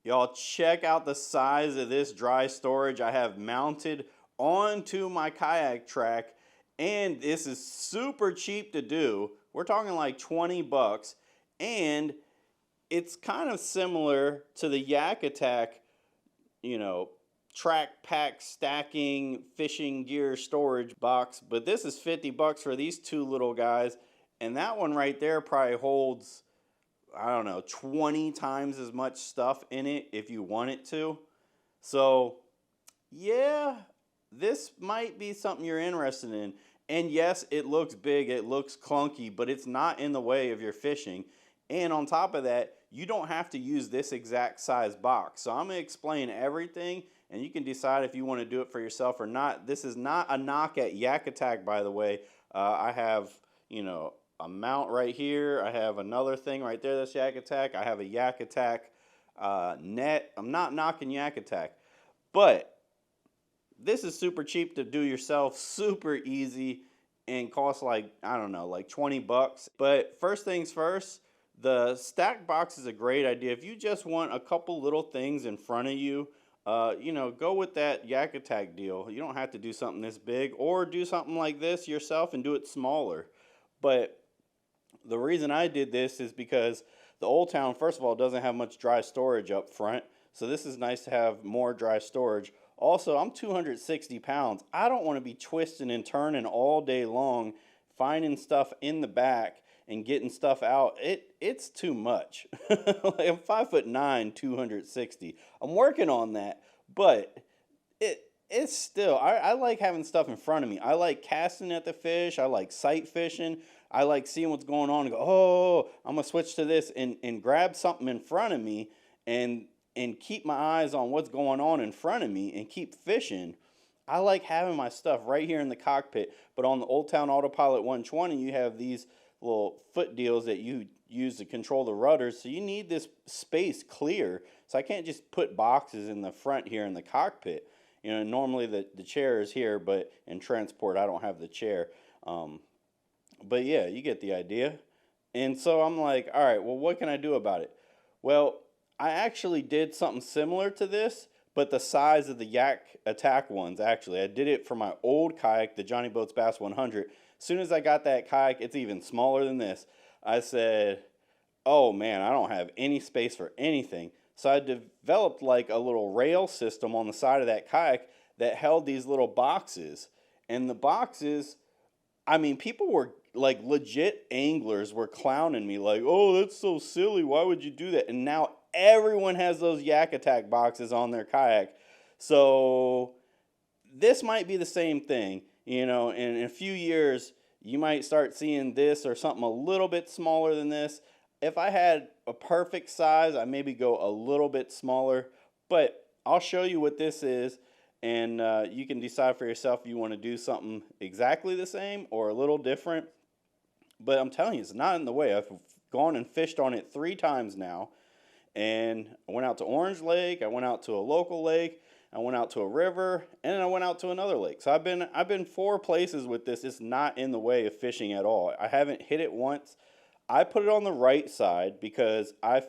Y'all check out the size of this dry storage I have mounted onto my kayak track, and this is super cheap to do. We're talking like 20 bucks, and it's kind of similar to the Yak Attack, you know, track pack stacking fishing gear storage box, but this is 50 bucks for these two little guys, and that one right there probably holds, I don't know, 20 times as much stuff in it if you want it to. So, yeah, this might be something you're interested in. And yes, it looks big, it looks clunky, but it's not in the way of your fishing. And on top of that, you don't have to use this exact size box. So I'm going to explain everything, and you can decide if you want to do it for yourself or not. This is not a knock at Yak Attack, by the way. I have, a mount right here. I have another thing right there that's Yak Attack. I have a Yak Attack net. I'm not knocking Yak Attack, but this is super cheap to do yourself, super easy, and costs like, I don't know, like 20 bucks. But first things first, the stack box is a great idea. If you just want a couple little things in front of you, go with that Yak Attack deal. You don't have to do something this big, or do something like this yourself and do it smaller. But the reason I did this is because the Old Town, first of all, doesn't have much dry storage up front. So this is nice to have more dry storage. Also, I'm 260 pounds. I don't want to be twisting and turning all day long, finding stuff in the back and getting stuff out. It's too much. Like, I'm 5'9", 260. I'm working on that, but it's still, I like having stuff in front of me. I like casting at the fish. I like sight fishing. I like seeing what's going on and go, oh, I'm going to switch to this and grab something in front of me and keep my eyes on what's going on in front of me and keep fishing. I like having my stuff right here in the cockpit. But on the Old Town Autopilot 120, you have these little foot deals that you use to control the rudders. So you need this space clear. So I can't just put boxes in the front here in the cockpit. Normally the chair is here, but in transport I don't have the chair. But yeah, you get the idea. And so I'm like, all right, well, what can I do about it? Well, I actually did something similar to this, but the size of the Yak Attack ones, actually. I did it for my old kayak, the Johnny Boats Bass 100. As soon as I got that kayak, it's even smaller than this. I said, oh man, I don't have any space for anything. So I developed like a little rail system on the side of that kayak that held these little boxes. And the boxes, I mean, people were like, legit anglers were clowning me like, oh, that's so silly. Why would you do that? And now everyone has those Yak Attack boxes on their kayak. So this might be the same thing. In a few years, you might start seeing this or something a little bit smaller than this. If I had a perfect size, I maybe go a little bit smaller. But I'll show you what this is, and you can decide for yourself if you want to do something exactly the same or a little different. But I'm telling you, it's not in the way. I've gone and fished on it 3 times now. And I went out to Orange Lake, I went out to a local lake, I went out to a river, and then I went out to another lake. So I've been 4 places with this. It's not in the way of fishing at all. I haven't hit it once. I put it on the right side because I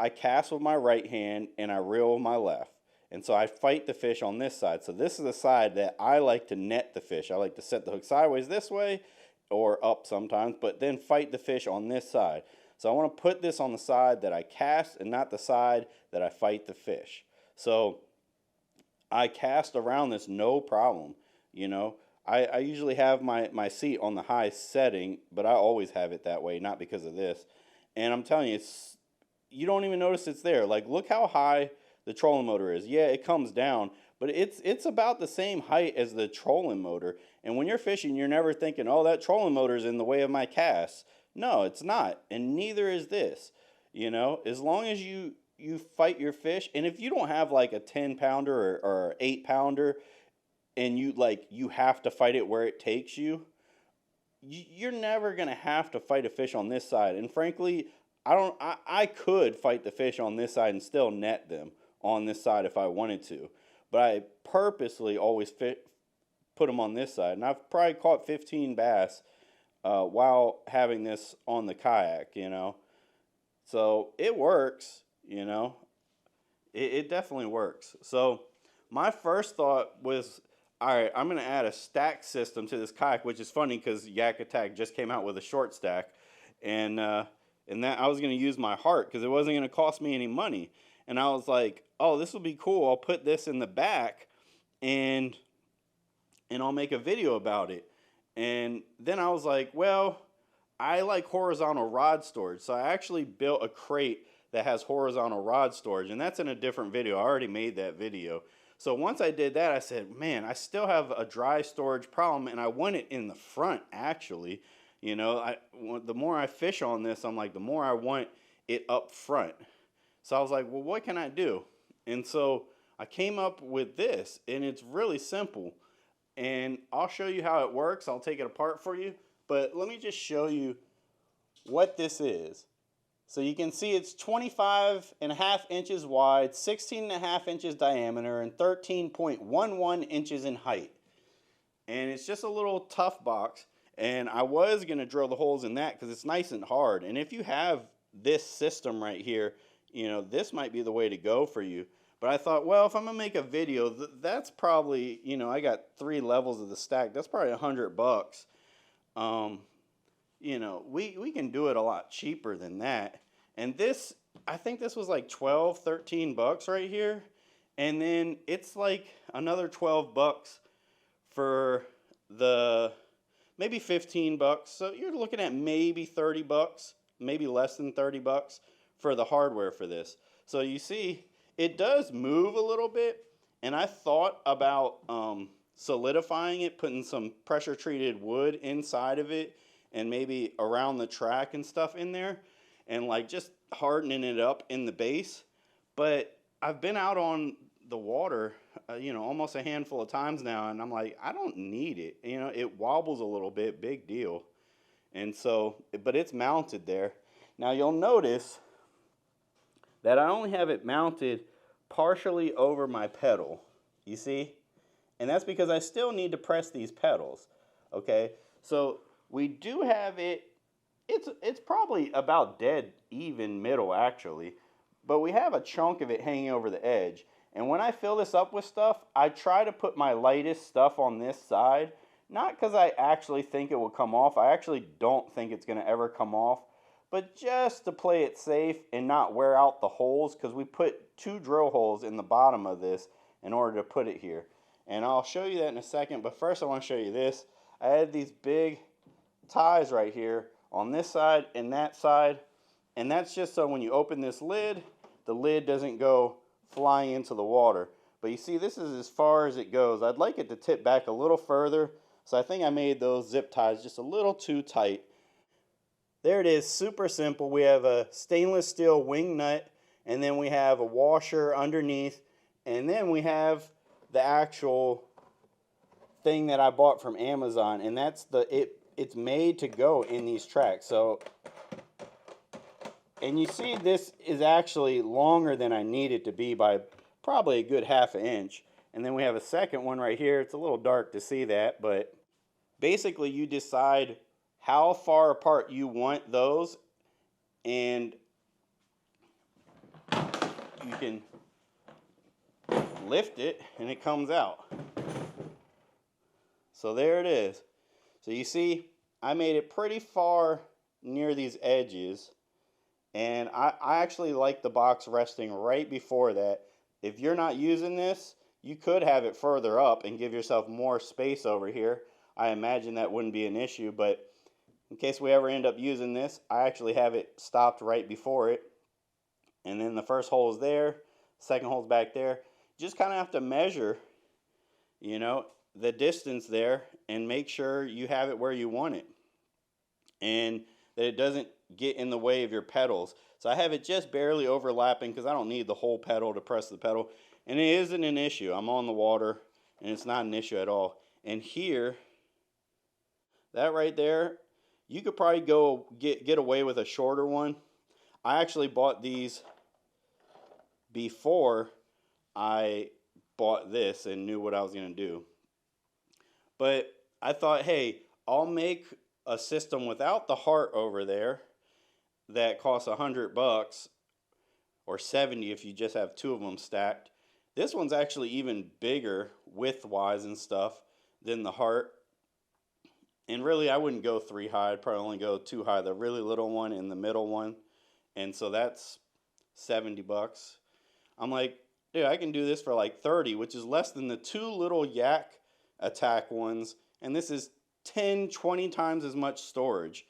cast with my right hand and I reel with my left. And so I fight the fish on this side. So this is the side that I like to net the fish. I like to set the hook sideways this way or up sometimes, but then fight the fish on this side. So I want to put this on the side that I cast and not the side that I fight the fish. So I cast around this no problem. I usually have my seat on the high setting, but I always have it that way, not because of this. And I'm telling you, you don't even notice it's there. Like, look how high the trolling motor is. Yeah, it comes down, but it's about the same height as the trolling motor. And when you're fishing, you're never thinking, oh, that trolling motor is in the way of my cast. No, it's not, and neither is this. As long as you fight your fish, and if you don't have like a 10-pounder or 8-pounder, and you have to fight it where it takes you, you're never gonna have to fight a fish on this side. And frankly, I could fight the fish on this side and still net them on this side if I wanted to, but I purposely always put them on this side, and I've probably caught 15 bass while having this on the kayak. So it works. It definitely works. So my first thought was, all right, I'm going to add a stack system to this kayak, which is funny because Yak Attack just came out with a short stack, and that I was going to use my heart because it wasn't going to cost me any money. And I was like, oh, this will be cool. I'll put this in the back, and I'll make a video about it. And then I was like, well, I like horizontal rod storage, so I actually built a crate that has horizontal rod storage, and that's in a different video. I already made that video. So once I did that, I said, man, I still have a dry storage problem, and I want it in the front, actually. You know, the more I fish on this, I'm like, the more I want it up front. So I was like, well, what can I do? And so I came up with this, and it's really simple. And I'll show you how it works. I'll take it apart for you. But let me just show you what this is. So you can see it's 25.5 inches wide, 16.5 inches diameter, and 13.11 inches in height. And it's just a little tough box. And I was going to drill the holes in that because it's nice and hard. And if you have this system right here, you know, this might be the way to go for you. But I thought, well, if I'm going to make a video, that's probably, you know, I got 3 levels of the stack. That's probably $100. You know, we can do it a lot cheaper than that. And this, I think this was like 12, 13 bucks right here. And then it's like another 12 bucks for the, maybe 15 bucks. So you're looking at maybe 30 bucks, maybe less than 30 bucks for the hardware for this. So you see, it does move a little bit. And I thought about solidifying it, putting some pressure treated wood inside of it and maybe around the track and stuff in there and like just hardening it up in the base. But I've been out on the water, you know, almost a handful of times now, and I'm like, I don't need it. You know, it wobbles a little bit, big deal. And so, but it's mounted there. Now you'll notice that I only have it mounted partially over my pedal, you see? And that's because I still need to press these pedals, okay? So we do have it, it's probably about dead even middle actually, but we have a chunk of it hanging over the edge. And when I fill this up with stuff, I try to put my lightest stuff on this side, not because I actually think it will come off. I actually don't think it's going to ever come off, but just to play it safe and not wear out the holes, because we put 2 drill holes in the bottom of this in order to put it here. And I'll show you that in a second, but first I want to show you this. I had these big ties right here on this side and that side, and that's just so when you open this lid, the lid doesn't go flying into the water. But you see, this is as far as it goes. I'd like it to tip back a little further, so I think I made those zip ties just a little too tight. There it is, super simple. We have a stainless steel wing nut, and then we have a washer underneath, and then we have the actual thing that I bought from Amazon, and that's it's made to go in these tracks. So, and you see this is actually longer than I need it to be by probably a good ½ inch. And then we have a second one right here. It's a little dark to see that, but basically you decide how far apart you want those, and you can lift it and it comes out. So there it is. So you see, I made it pretty far near these edges, and I actually like the box resting right before that. If you're not using this, you could have it further up and give yourself more space over here. I imagine that wouldn't be an issue, but in case we ever end up using this, I actually have it stopped right before it. And then the first hole is there, second hole's back there. Just kind of have to measure, you know, the distance there and make sure you have it where you want it and that it doesn't get in the way of your pedals. So I have it just barely overlapping because I don't need the whole pedal to press the pedal, and it isn't an issue. I'm on the water and it's not an issue at all. And here, that right there, you could probably go get away with a shorter one. I actually bought these before I bought this and knew what I was going to do. But I thought, hey, I'll make a system without the heart over there that costs $100, or 70 if you just have two of them stacked. This one's actually even bigger width-wise and stuff than the Heart. And really, I wouldn't go three high. I'd probably only go two high. The really little one and the middle one. And so that's 70 bucks. I'm like, dude, I can do this for like 30, which is less than the two little Yak Attack ones. And this is 10, 20 times as much storage.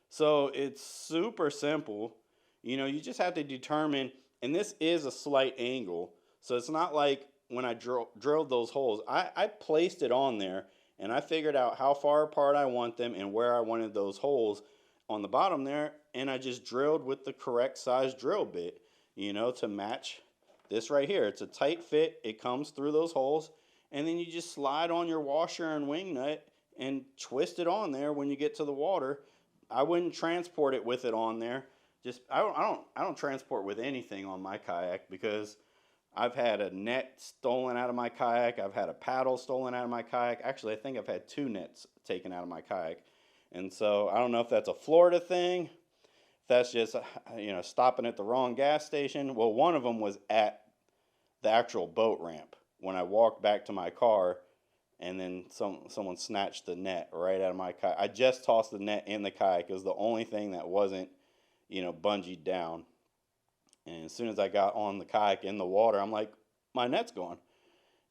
So it's super simple. You know, you just have to determine, and this is a slight angle. So it's not like when I drilled those holes. I placed it on there, and I figured out how far apart I want them and where I wanted those holes on the bottom there. And I just drilled with the correct size drill bit, you know, to match this right here. It's a tight fit. It comes through those holes. And then you just slide on your washer and wing nut and twist it on there when you get to the water. I wouldn't transport it with it on there. I don't transport with anything on my kayak, because I've had a net stolen out of my kayak. I've had a paddle stolen out of my kayak. Actually, I think I've had two nets taken out of my kayak. And so I don't know if that's a Florida thing, if that's just, you know, stopping at the wrong gas station. Well, one of them was at the actual boat ramp when I walked back to my car, and then someone snatched the net right out of my kayak. I just tossed the net in the kayak. It was the only thing that wasn't, you know, bungeed down. And as soon as I got on the kayak in the water, I'm like, my net's gone.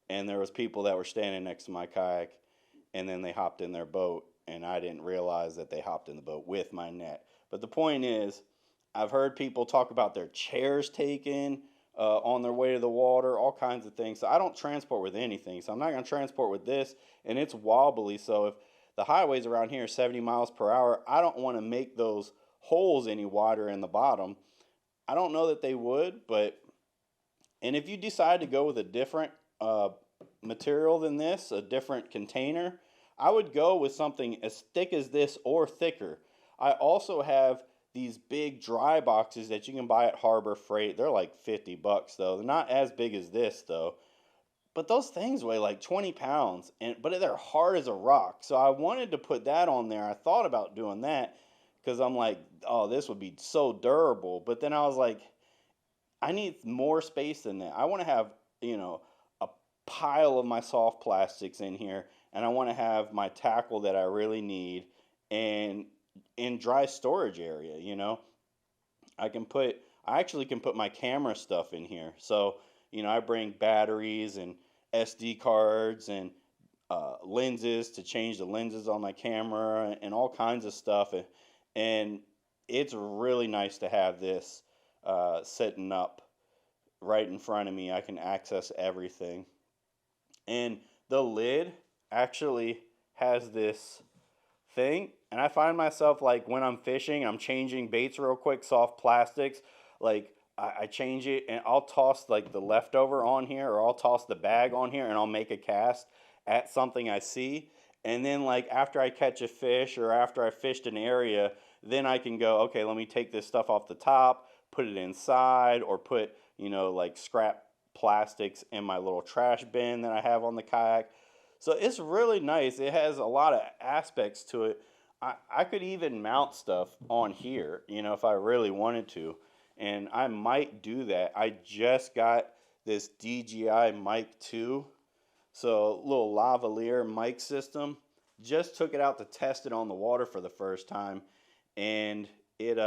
And there was people that were standing next to my kayak, and then they hopped in their boat, and I didn't realize that they hopped in the boat with my net. But the point is, I've heard people talk about their chairs taken on their way to the water, all kinds of things. So I don't transport with anything. So I'm not going to transport with this, and it's wobbly. So if the highways around here are 70 miles per hour, I don't want to make those holes any wider in the bottom. I don't know that they would, but, and if you decide to go with a different material than this, a different container, I would go with something as thick as this or thicker. I also have these big dry boxes that you can buy at Harbor Freight. They're like 50 bucks though. They're not as big as this though. But those things weigh like 20 pounds, but they're hard as a rock. So I wanted to put that on there. I thought about doing that because I'm like, oh, this would be so durable. But then I was like, I need more space than that. I want to have, you know, a pile of my soft plastics in here, and I want to have my tackle that I really need and in dry storage area, you know. I actually can put my camera stuff in here. So, you know, I bring batteries and SD cards and lenses to change the lenses on my camera and all kinds of stuff. And it's really nice to have this sitting up right in front of me. I can access everything. And the lid actually has this thing, and I find myself, like, when I'm fishing, I'm changing baits real quick, soft plastics, like I change it and I'll toss like the leftover on here, or I'll toss the bag on here, and I'll make a cast at something I see. And then, like, after I catch a fish or after I fished an area, then I can go, okay, let me take this stuff off the top, put it inside, or put, you know, like scrap plastics in my little trash bin that I have on the kayak. So it's really nice. It has a lot of aspects to it. I could even mount stuff on here, you know, if I really wanted to. And I might do that. I just got this DJI Mic 2. So a little lavalier mic system. Just took it out to test it on the water for the first time. And it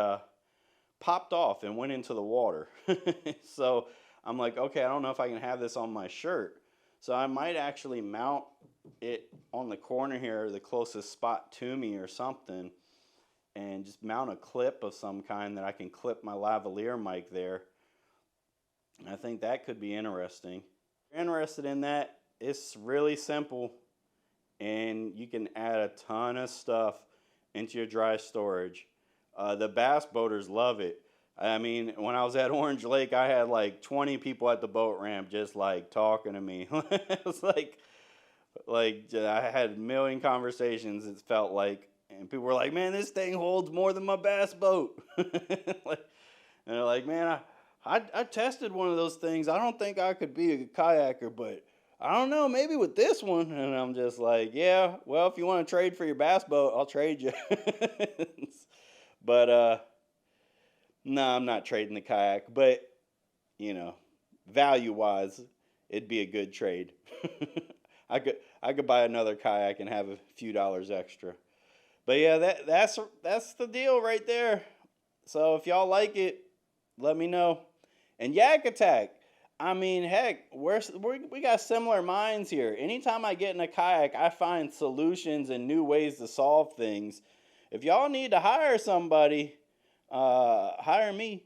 popped off and went into the water. So I'm like, okay, I don't know if I can have this on my shirt. So I might actually mount it on the corner here, the closest spot to me or something, and just mount a clip of some kind that I can clip my lavalier mic there. And I think that could be interesting. If you're interested in that, it's really simple, and you can add a ton of stuff into your dry storage. The bass boaters love it. I mean, when I was at Orange Lake, I had like 20 people at the boat ramp just like talking to me. It was like I had a million conversations, it felt like. And people were like, man, this thing holds more than my bass boat. And they're like, man, I tested one of those things. I don't think I could be a kayaker, but I don't know, maybe with this one. And I'm just like, yeah, well, if you want to trade for your bass boat, I'll trade you. But, no, I'm not trading the kayak. But you know, value-wise, it'd be a good trade. I could buy another kayak and have a few dollars extra. But yeah, that's the deal right there. So if y'all like it, let me know. And Yak Attack, I mean, heck, we got similar minds here. Anytime I get in a kayak, I find solutions and new ways to solve things. If y'all need to hire somebody, hire me.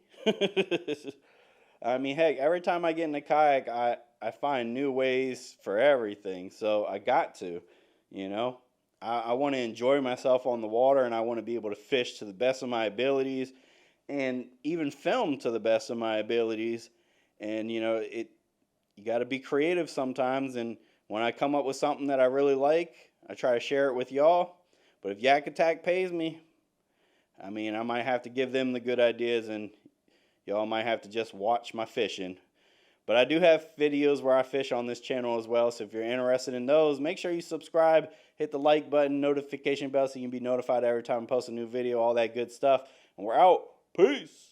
I mean, heck, every time I get in a kayak, I find new ways for everything. So I got to, you know. I want to enjoy myself on the water, and I want to be able to fish to the best of my abilities and even film to the best of my abilities. And, you know, you got to be creative sometimes. And when I come up with something that I really like, I try to share it with y'all. But if Yak Attack pays me, I mean, I might have to give them the good ideas, and y'all might have to just watch my fishing. But I do have videos where I fish on this channel as well, so if you're interested in those, make sure you subscribe, hit the like button, notification bell so you can be notified every time I post a new video, all that good stuff. And we're out. Peace.